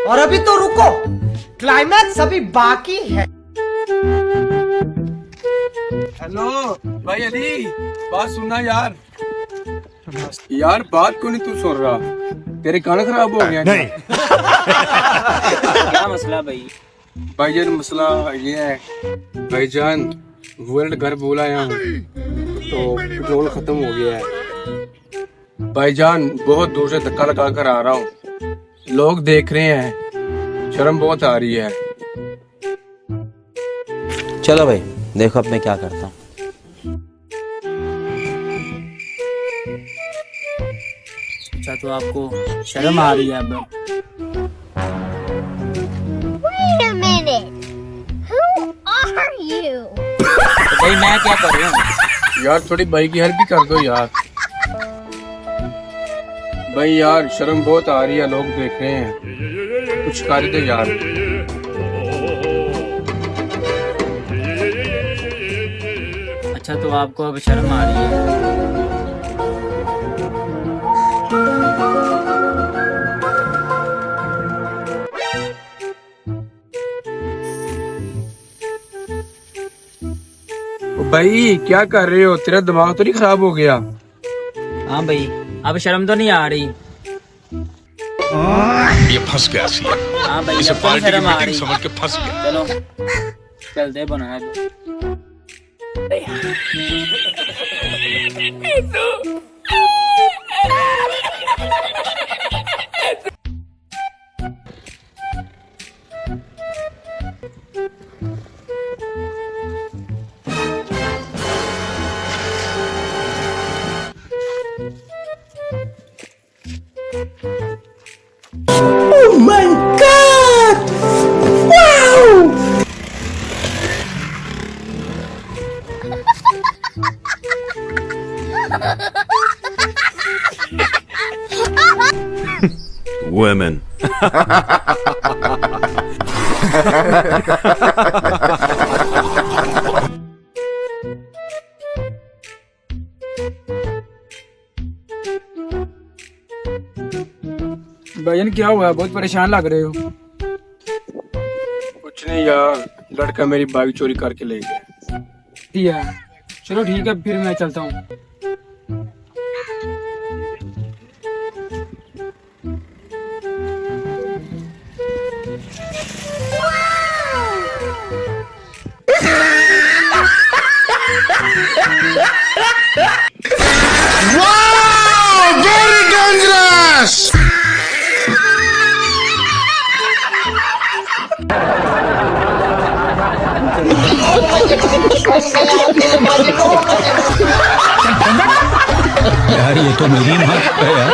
और अभी तो रुको, क्लाइमैक्स अभी बाकी है। हेलो भाई अली, बात सुनना यार। यार बात क्यों नहीं तू सुन रहा? तेरे कान खराब हो गया नहीं। क्या मसला भाई? भाईजान मसला ये है भाईजान, वर्ल्ड घर बोला आया हूँ तो पेट्रोल खत्म हो गया है भाईजान। बहुत दूर से धक्का लगा कर आ रहा हूँ, लोग देख रहे हैं, शर्म बहुत आ रही है। चलो भाई देखो अब मैं क्या करता हूँ। अच्छा तो आपको शर्म आ रही है अब? Wait a minute. Who are you? तो भाई मैं क्या कर रहा हूँ? यार थोड़ी भाई की हेल्प भी कर दो यार। भाई यार शर्म बहुत आ रही है, लोग देख रहे हैं, कुछ कर दो यार। अच्छा तो आपको अब शर्म आ रही है? भाई क्या कर रहे हो? तेरा दिमाग तो नहीं खराब हो गया? हाँ भाई, अब शर्म तो नहीं आ रही? ये फंस गया सी। हाँ भाई इसे अब तो पार्टी की शर्म आ मीटिंग रही। समझ के फंस गया। चलो चलते बनाया तो। Oh my God! Wow! Women. भाईजान क्या हुआ? बहुत परेशान लग रहे हो। कुछ नहीं यार, लड़का मेरी बाइक चोरी करके ले गया। चलो ठीक है, फिर मैं चलता हूँ। Wow! Very dangerous! यार ये तो मेरी माँ है यार।